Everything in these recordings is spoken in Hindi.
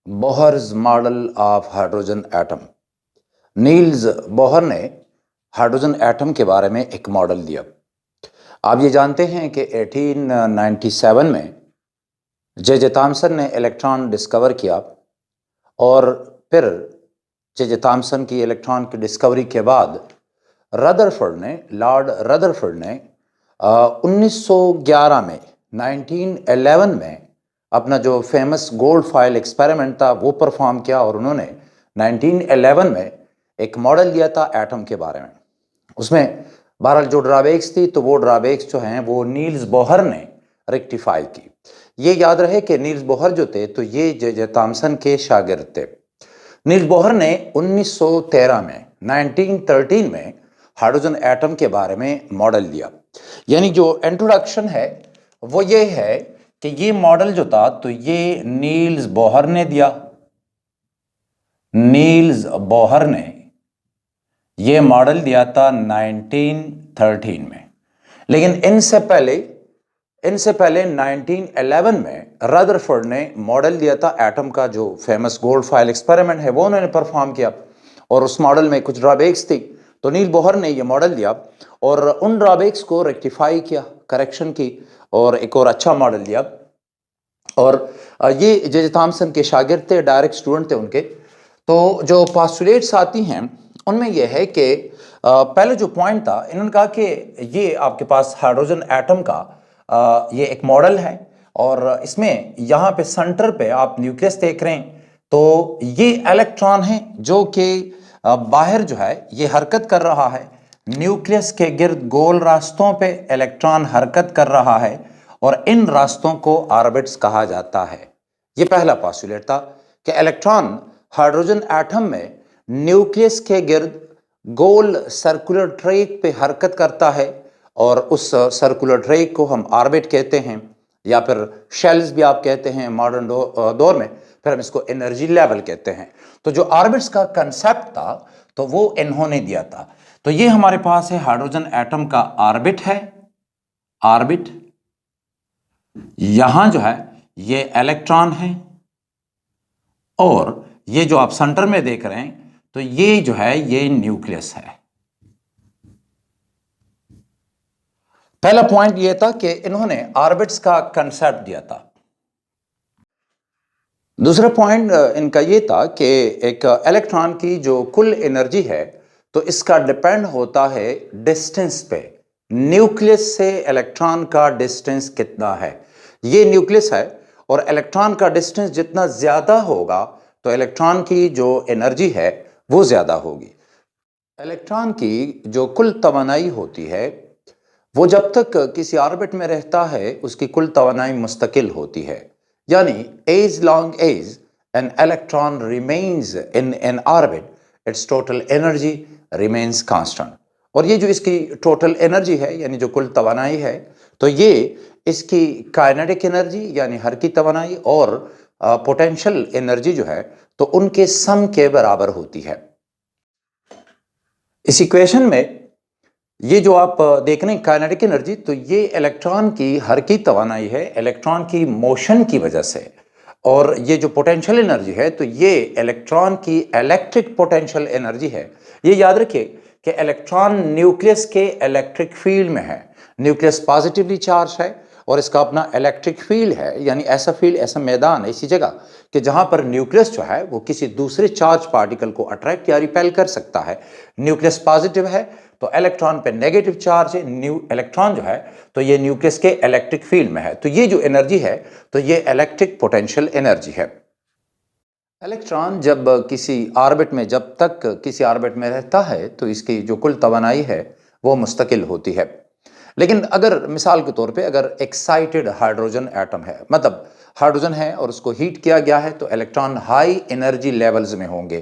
Bohr's model of hydrogen atom. Niels Bohr ने हाइड्रोजन एटम के बारे में एक मॉडल दिया। आप ये जानते हैं कि 1897 में जे थॉम्सन ने इलेक्ट्रॉन डिस्कवर किया और फिर जे थॉम्सन की इलेक्ट्रॉन की डिस्कवरी के बाद लॉर्ड रदरफोर्ड ने 1911 में 1911 में अपना जो फेमस गोल्ड फाइल एक्सपेरिमेंट था वो परफॉर्म किया और उन्होंने 1911 में एक मॉडल दिया था एटम के बारे में। उसमें बहरहाल जो ड्रॉबैक्स थी तो वो ड्रॉबैक्स जो हैं वो नील्स बोहर ने रेक्टिफाई की। ये याद रहे कि नील्स बोहर जो थे तो ये जे थॉम्सन के शागिर्द थे। नील्स बोहर ने 1913 में 1913 में हाइड्रोजन एटम के बारे में मॉडल दिया। यानी जो इंट्रोडक्शन है वो ये है कि ये मॉडल जो था तो ये नील्स बोहर ने दिया। नील्स बोहर ने ये मॉडल दिया था 1913 में, लेकिन इनसे पहले 1911 में रदरफोर्ड ने मॉडल दिया था एटम का। जो फेमस गोल्ड फाइल एक्सपेरिमेंट है वो उन्होंने परफॉर्म किया और उस मॉडल में कुछ ड्रॉबैक्स थी तो नील बोहर ने ये मॉडल दिया और उन ड्रॉबैक्स को रेक्टिफाई किया, करेक्शन की और एक और अच्छा मॉडल दिया। और ये जे थॉम्सन के शागिर्द थे, डायरेक्ट स्टूडेंट थे उनके। तो जो पास्टुलेट्स आती हैं उनमें यह है कि पहले जो पॉइंट था इन्होंने कहा कि ये आपके पास हाइड्रोजन एटम का ये एक मॉडल है और इसमें यहाँ पे सेंटर पे आप न्यूक्लियस देख रहे हैं तो ये इलेक्ट्रॉन है जो कि बाहर जो है ये हरकत कर रहा है। न्यूक्लियस के गिर्द गोल रास्तों पे इलेक्ट्रॉन हरकत कर रहा है और इन रास्तों को ऑर्बिट्स कहा जाता है। ये पहला पोस्टुलेट था कि इलेक्ट्रॉन हाइड्रोजन एटम में न्यूक्लियस के गिर्द गोल सर्कुलर ट्रैक पे हरकत करता है और उस सर्कुलर ट्रैक को हम ऑर्बिट कहते हैं या फिर शेल्स भी आप कहते हैं मॉडर्न दौर में। फिर हम इसको एनर्जी लेवल कहते हैं। तो जो ऑर्बिट्स का कंसेप्ट था तो वो इन्होंने दिया था। तो ये हमारे पास है हाइड्रोजन एटम का ऑर्बिट है, ऑर्बिट। यहां जो है ये इलेक्ट्रॉन है और ये जो आप सेंटर में देख रहे हैं तो ये जो है ये न्यूक्लियस है। पहला पॉइंट ये था कि इन्होंने ऑर्बिट्स का कंसेप्ट दिया था। दूसरा पॉइंट इनका ये था कि एक इलेक्ट्रॉन की जो कुल एनर्जी है तो इसका डिपेंड होता है डिस्टेंस पे। न्यूक्लियस से इलेक्ट्रॉन का डिस्टेंस कितना है, ये न्यूक्लियस है और इलेक्ट्रॉन का डिस्टेंस जितना ज्यादा होगा तो इलेक्ट्रॉन की जो एनर्जी है वो ज्यादा होगी। इलेक्ट्रॉन की जो कुल तवानाई होती है वो जब तक किसी ऑर्बिट में रहता है उसकी कुल तवानाई मुस्तकिल होती है। यानी as long as an electron remains in an orbit its total energy remains constant. और ये जो इसकी टोटल एनर्जी है यानी जो कुल तवानाई है तो ये इसकी काइनेटिक एनर्जी यानी हरकी तवानाई और पोटेंशियल एनर्जी जो है तो उनके सम के बराबर होती है। इस इक्वेशन में ये जो आप देख रहे हैं काइनेटिक एनर्जी तो ये इलेक्ट्रॉन की हरकी तवानाई है इलेक्ट्रॉन की मोशन की वजह से, और ये जो पोटेंशियल एनर्जी है तो ये इलेक्ट्रॉन की इलेक्ट्रिक पोटेंशियल एनर्जी है। ये याद रखिए कि इलेक्ट्रॉन न्यूक्लियस के इलेक्ट्रिक फील्ड में है। न्यूक्लियस पॉजिटिवली चार्ज है और इसका अपना इलेक्ट्रिक फील्ड है, यानी ऐसा फील्ड, ऐसा मैदान, ऐसी जगह कि जहां पर न्यूक्लियस जो है वो किसी दूसरे चार्ज पार्टिकल को अट्रैक्ट या रिपेल कर सकता है। न्यूक्लियस पॉजिटिव है तो इलेक्ट्रॉन पे नेगेटिव चार्ज है, इलेक्ट्रॉन जो है तो ये न्यूक्लियस के इलेक्ट्रिक फील्ड में है। तो ये जो एनर्जी है तो ये इलेक्ट्रिक पोटेंशियल एनर्जी है। इलेक्ट्रॉन जब जब तक किसी ऑर्बिट में रहता है तो इसकी जो कुल तवानाई है वो मुस्तकिल होती है। लेकिन अगर मिसाल के तौर पे अगर एक्साइटेड हाइड्रोजन एटम है, मतलब हाइड्रोजन है और उसको हीट किया गया है तो इलेक्ट्रॉन हाई एनर्जी लेवल्स में होंगे।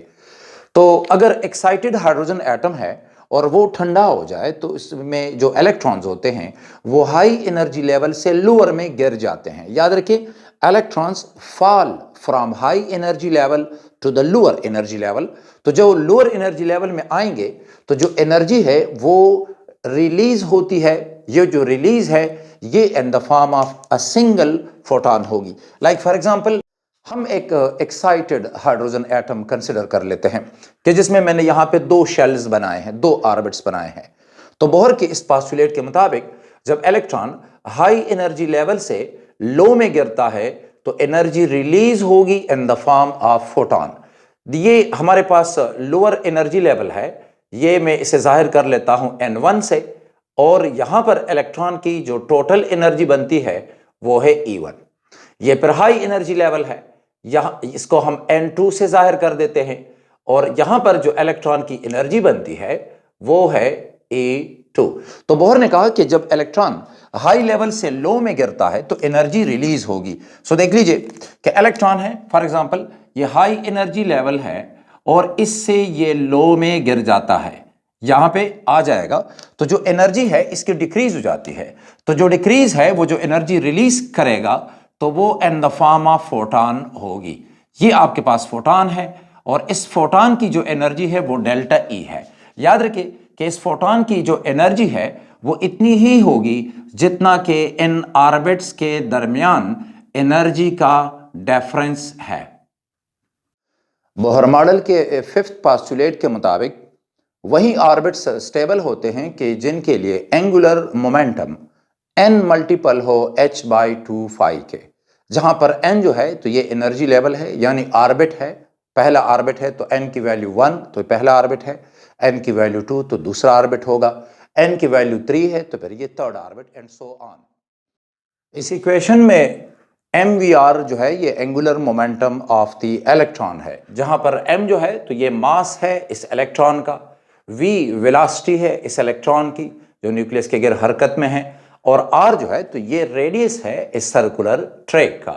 तो अगर एक्साइटेड हाइड्रोजन एटम है और वो ठंडा हो जाए तो इसमें जो इलेक्ट्रॉन्स होते हैं वो हाई एनर्जी लेवल से लोअर में गिर जाते हैं। याद रखिए electrons fall from high energy level to the lower energy level. तो जो लोअर एनर्जी लेवल में आएंगे तो जो एनर्जी है वो रिलीज होती है। ये जो रिलीज है ये in the form of a single photon होगी। लाइक फॉर एग्जांपल हम एक एक्साइटेड हाइड्रोजन एटम कंसिडर कर लेते हैं कि जिसमें मैंने यहां पे दो शेल्स बनाए हैं, दो ऑर्बिट्स बनाए हैं। तो बोहर के इस पोस्टुलेट के मुताबिक जब इलेक्ट्रॉन हाई एनर्जी लेवल से लो में गिरता है तो एनर्जी रिलीज होगी in the form of photon. ये हमारे पास लोअर एनर्जी लेवल है, ये मैं इसे जाहिर कर लेता हूं N1 से, और यहां पर इलेक्ट्रॉन की जो टोटल एनर्जी बनती है वो है E1। ये फिर हाई एनर्जी लेवल है, यहां इसको हम N2 से जाहिर कर देते हैं, और यहां पर जो इलेक्ट्रॉन की एनर्जी बनती है वो है E2। तो बोहर ने कहा कि जब इलेक्ट्रॉन हाई लेवल से लो में गिरता है तो एनर्जी रिलीज होगी। सो देख लीजिए कि इलेक्ट्रॉन है, फॉर एग्जांपल ये हाई एनर्जी लेवल है और इससे ये लो में गिर जाता है, यहां पे आ जाएगा, तो जो एनर्जी है इसकी डिक्रीज हो जाती है। तो जो डिक्रीज है वो जो एनर्जी रिलीज करेगा तो वो in the form of photon होगी। ये आपके पास फोटॉन है और इस फोटॉन की जो एनर्जी है वो डेल्टा ई है। याद रखिए कि इस फोटॉन की जो एनर्जी है वो इतनी ही होगी जितना कि इन ऑर्बिट्स के दरमियान एनर्जी का डिफरेंस है। बोहर मॉडल के फिफ्थ पोस्टुलेट के मुताबिक वही ऑर्बिट्स स्टेबल होते हैं कि जिनके लिए एंगुलर मोमेंटम n मल्टीपल हो h/2 के, जहां पर n जो है तो ये एनर्जी लेवल है, यानी ऑर्बिट है, पहला ऑर्बिट है तो n की वैल्यू 1 तो पहला ऑर्बिट है, n की वैल्यू 2 तो दूसरा ऑर्बिट होगा, n की वैल्यू 3 है तो फिर ये third orbit, and so on. इस इक्वेशन में mvr जो है ये angular momentum of the electron है, जहां पर m जो है तो ये मास है इस इलेक्ट्रॉन का, v वेलोसिटी है इस इलेक्ट्रॉन की जो न्यूक्लियस के गिर हरकत में है, और r जो है तो ये रेडियस है इस सर्कुलर ट्रैक का।